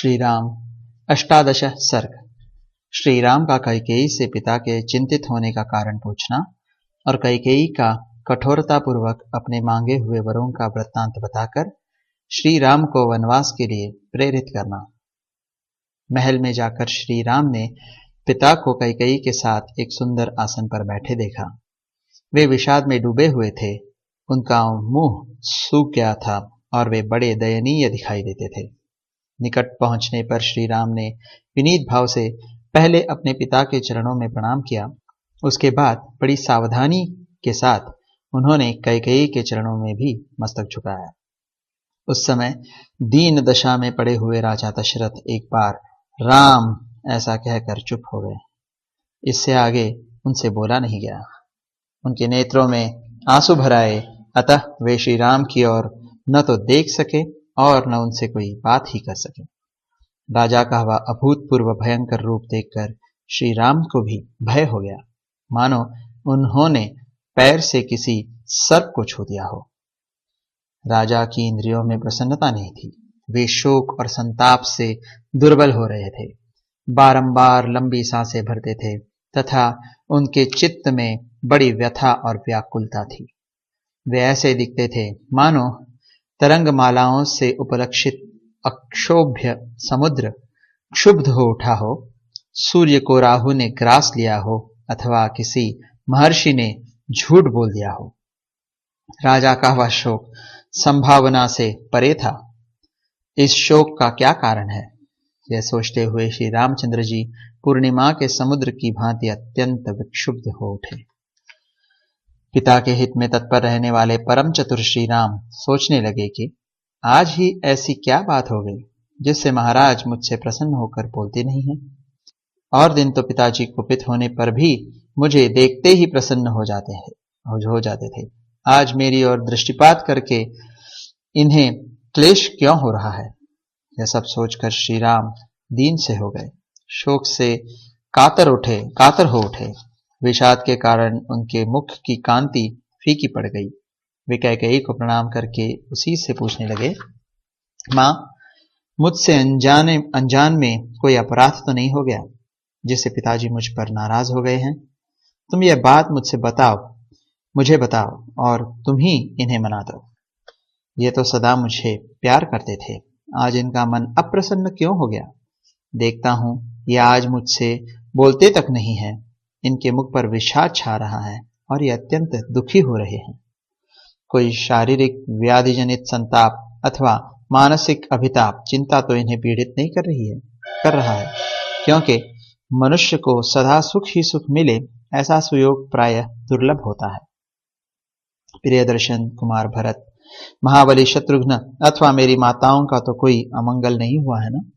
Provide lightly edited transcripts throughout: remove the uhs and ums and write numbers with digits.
श्री राम अष्टादश सर्ग। श्री राम का कैकेयी से पिता के चिंतित होने का कारण पूछना और कैकेयी का कठोरतापूर्वक अपने मांगे हुए वरों का वृत्तांत बताकर श्री राम को वनवास के लिए प्रेरित करना। महल में जाकर श्री राम ने पिता को कैकेयी के साथ एक सुंदर आसन पर बैठे देखा। वे विषाद में डूबे हुए थे, उनका मुंह सूख गया था और वे बड़े दयनीय दिखाई देते थे। निकट पहुंचने पर श्री राम ने विनीत भाव से पहले अपने पिता के चरणों में प्रणाम किया। उसके बाद बड़ी सावधानी के साथ उन्होंने कैकेयी के चरणों में भी मस्तक झुकाया। उस समय दीन दशा में पड़े हुए राजा दशरथ एक बार राम ऐसा कहकर चुप हो गए। इससे आगे उनसे बोला नहीं गया। उनके नेत्रों में आंसू भर आए, अतः वे श्री राम की ओर न तो देख सके और न उनसे कोई बात ही कर सके। राजा का वह अभूतपूर्व भयंकर रूप देखकर श्री राम को भी भय हो गया, मानो उन्होंने पैर से किसी सर्प को छू दिया हो। राजा की इंद्रियों में प्रसन्नता नहीं थी। वे शोक और संताप से दुर्बल हो रहे थे, बारंबार लंबी सांसें भरते थे तथा उनके चित्त में बड़ी व्यथा और व्याकुलता थी। वे ऐसे दिखते थे मानो तरंग मालाओं से उपलक्षित अक्षोभ्य समुद्र क्षुब्ध हो उठा हो, सूर्य को राहु ने ग्रास लिया हो अथवा किसी महर्षि ने झूठ बोल दिया हो। राजा का वह शोक संभावना से परे था। इस शोक का क्या कारण है, यह सोचते हुए श्री रामचंद्र जी पूर्णिमा के समुद्र की भांति अत्यंत विक्षुब्ध हो उठे। पिता के हित में तत्पर रहने वाले परम चतुर श्री राम सोचने लगे कि आज ही ऐसी क्या बात हो गई जिससे महाराज मुझसे प्रसन्न होकर बोलते नहीं हैं। और दिन तो पिताजी कुपित होने पर भी मुझे देखते ही प्रसन्न हो जाते थे। आज मेरी ओर दृष्टिपात करके इन्हें क्लेश क्यों हो रहा है। यह सब सोचकर श्री राम दीन से हो गए, शोक से कातर हो उठे। विषाद के कारण उनके मुख की कांति फीकी पड़ गई। वे कैकेयी को प्रणाम करके उसी से पूछने लगे, मां, मुझसे अनजान में कोई अपराध तो नहीं हो गया जिससे पिताजी मुझ पर नाराज हो गए हैं। तुम यह बात मुझे बताओ और तुम ही इन्हें मना दो। ये तो सदा मुझे प्यार करते थे, आज इनका मन अप्रसन्न क्यों हो गया। देखता हूं ये आज मुझसे बोलते तक नहीं है। इनके मुख पर विषाद छा रहा है और ये अत्यंत दुखी हो रहे हैं। कोई शारीरिक व्याधि जनित संताप अथवा मानसिक अभिताप चिंता तो इन्हें पीड़ित नहीं कर रहा है, क्योंकि मनुष्य को सदा सुख ही सुख मिले ऐसा सुयोग प्रायः दुर्लभ होता है। प्रियदर्शन कुमार भरत, महाबली शत्रुघ्न अथवा मेरी माताओं का तो कोई अमंगल नहीं हुआ है ना।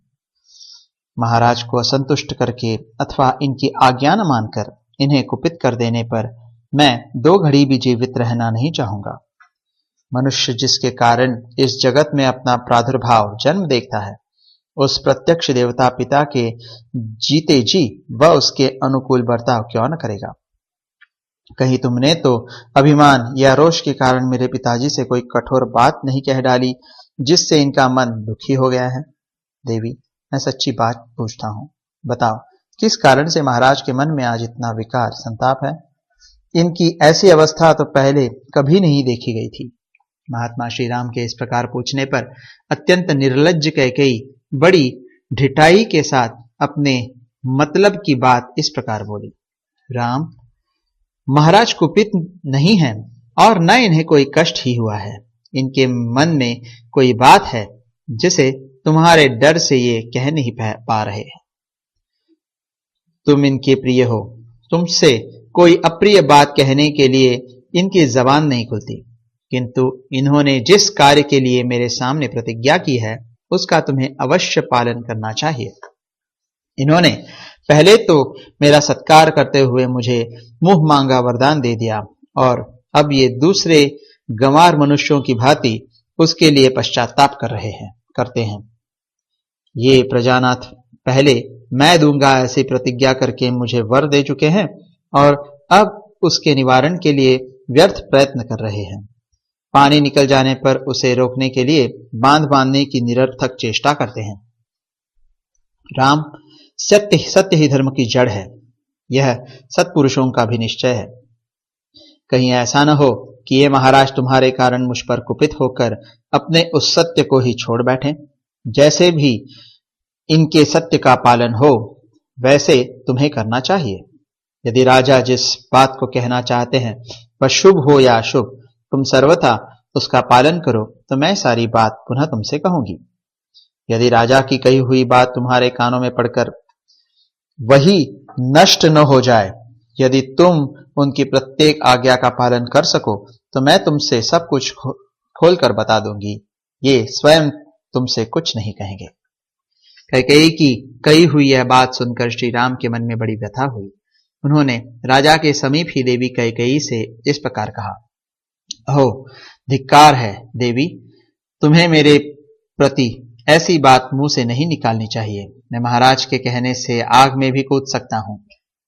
महाराज को असंतुष्ट करके अथवा इनकी आज्ञा न मानकर इन्हें कुपित कर देने पर मैं 2 घड़ी भी जीवित रहना नहीं चाहूंगा। मनुष्य जिसके कारण इस जगत में अपना प्रादुर्भाव जन्म देखता है, उस प्रत्यक्ष देवता पिता के जीते जी वह उसके अनुकूल बर्ताव क्यों न करेगा। कहीं तुमने तो अभिमान या रोष के कारण मेरे पिताजी से कोई कठोर बात नहीं कह डाली जिससे इनका मन दुखी हो गया है। देवी, मैं सच्ची बात पूछता हूं, बताओ किस कारण से महाराज के मन में आज इतना विकार संताप है। इनकी ऐसी अवस्था तो पहले कभी नहीं देखी गई थी। महात्मा श्री राम के इस प्रकार पूछने पर अत्यंत निर्लज्ज कैकेयी बड़ी ढिठाई के साथ अपने मतलब की बात इस प्रकार बोली, राम, महाराज कुपित नहीं है और न इन्हें कोई कष्ट ही हुआ है। इनके मन में कोई बात है जिसे तुम्हारे डर से ये कह नहीं पा रहे हैं। तुम इनके प्रिय हो, तुमसे कोई अप्रिय बात कहने के लिए इनकी जबान नहीं खुलती, किंतु इन्होंने जिस कार्य के लिए मेरे सामने प्रतिज्ञा की है उसका तुम्हें अवश्य पालन करना चाहिए। इन्होंने पहले तो मेरा सत्कार करते हुए मुझे मुंह मांगा वरदान दे दिया और अब ये दूसरे गंवार मनुष्यों की भांति उसके लिए पश्चाताप करते हैं। ये प्रजानाथ पहले मैं दूंगा ऐसी प्रतिज्ञा करके मुझे वर दे चुके हैं और अब उसके निवारण के लिए व्यर्थ प्रयत्न कर रहे हैं। पानी निकल जाने पर उसे रोकने के लिए बांध बांधने की निरर्थक चेष्टा करते हैं। राम, सत्य सत्य ही धर्म की जड़ है, यह सत्पुरुषों का भी निश्चय है। कहीं ऐसा न हो कि ये महाराज तुम्हारे कारण मुझ पर कुपित होकर अपने उस सत्य को ही छोड़ बैठे। जैसे भी इनके सत्य का पालन हो वैसे तुम्हें करना चाहिए। यदि राजा जिस बात को कहना चाहते हैं वह शुभ हो या अशुभ, तुम सर्वथा उसका पालन करो, तो मैं सारी बात पुनः तुमसे कहूंगी। यदि राजा की कही हुई बात तुम्हारे कानों में पड़कर वही नष्ट न हो जाए, यदि तुम उनकी प्रत्येक आज्ञा का पालन कर सको, तो मैं तुमसे सब कुछ खोलकर बता दूंगी। ये स्वयं तुमसे कुछ नहीं कहेंगे। कैकेयी की कही हुई यह बात सुनकर श्री राम के मन में बड़ी व्यथा हुई। उन्होंने राजा के समीप ही देवी कैकेयी से इस प्रकार कहा, अहो धिक्कार है देवी, तुम्हें मेरे प्रति ऐसी बात मुंह से नहीं निकालनी चाहिए। मैं महाराज के कहने से आग में भी कूद सकता हूँ,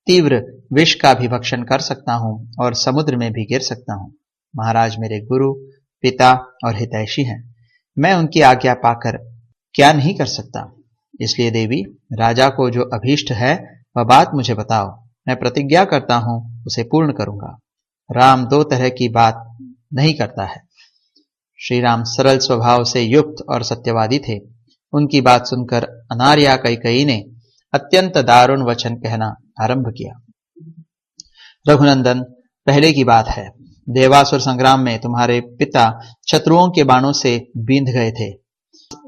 तीव्र विष का भी भक्षण कर सकता हूँ और समुद्र में भी गिर सकता हूँ। महाराज मेरे गुरु, पिता और हितैषी हैं। मैं उनकी आज्ञा पाकर क्या नहीं कर सकता। इसलिए देवी, राजा को जो अभीष्ट है वह बात मुझे बताओ, मैं प्रतिज्ञा करता हूं उसे पूर्ण करूंगा। राम दो तरह की बात नहीं करता है। श्री राम सरल स्वभाव से युक्त और सत्यवादी थे। उनकी बात सुनकर अनार्या कैकेयी ने अत्यंत दारुण वचन कहना आरंभ किया। रघुनंदन, पहले की बात है, देवासुर संग्राम में तुम्हारे पिता शत्रुओं के बाणों से बींध गए थे।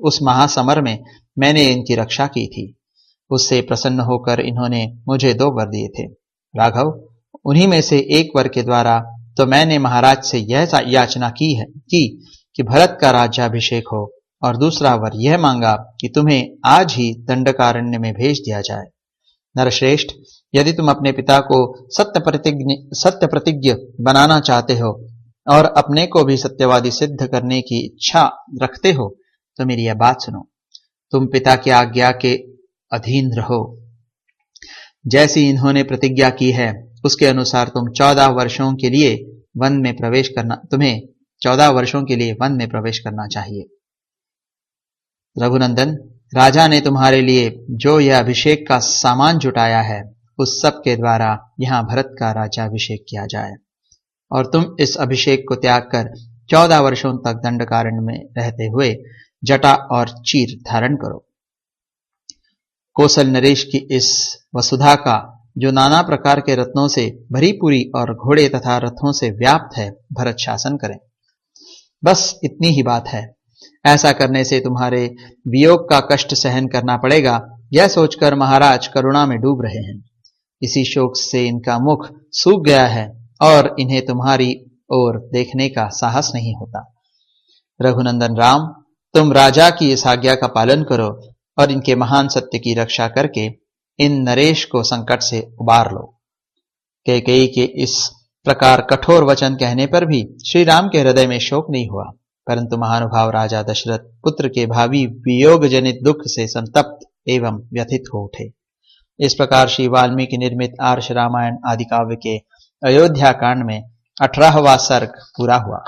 उस महासमर में मैंने इनकी रक्षा की थी। उससे प्रसन्न होकर इन्होंने मुझे 2 वर दिए थे। राघव, उन्हीं में से एक वर के द्वारा तो मैंने महाराज से यह याचना की कि भरत का राज्याभिषेक हो, और दूसरा वर यह मांगा कि तुम्हें आज ही दंडकारण्य में भेज दिया जाए। नरश्रेष्ठ, यदि तुम अपने पिता को सत्य प्रतिज्ञ बनाना चाहते हो और अपने को भी सत्यवादी सिद्ध करने की इच्छा रखते हो, तो मेरी यह बात सुनो। तुम पिता की आज्ञा के अधीन रहो। जैसी इन्होंने प्रतिज्ञा की है उसके अनुसार तुम्हें 14 वर्षों के लिए वन में प्रवेश करना चाहिए। रघुनंदन, राजा ने तुम्हारे लिए जो यह अभिषेक का सामान जुटाया है उस सब के द्वारा यहाँ भरत का राज्याभिषेक किया जाए, और तुम इस अभिषेक को त्याग कर 14 वर्षों तक दंडकारण्य में रहते हुए जटा और चीर धारण करो। कौशल नरेश की इस वसुधा का, जो नाना प्रकार के रत्नों से भरी पूरी और घोड़े तथा रथों से व्याप्त है, भरत शासन करें। बस इतनी ही बात है। ऐसा करने से तुम्हारे वियोग का कष्ट सहन करना पड़ेगा, यह सोचकर महाराज करुणा में डूब रहे हैं। इसी शोक से इनका मुख सूख गया है और इन्हें तुम्हारी ओर देखने का साहस नहीं होता। रघुनंदन राम, तुम राजा की इस आज्ञा का पालन करो और इनके महान सत्य की रक्षा करके इन नरेश को संकट से उबार लो। कैकेयी के इस प्रकार कठोर वचन कहने पर भी श्री राम के हृदय में शोक नहीं हुआ, परंतु महानुभाव राजा दशरथ पुत्र के भावी वियोग जनित दुख से संतप्त एवं व्यथित हो उठे। इस प्रकार श्री वाल्मीकि निर्मित आर्ष रामायण आदि काव्य के अयोध्या कांड में 18वां सर्ग पूरा हुआ।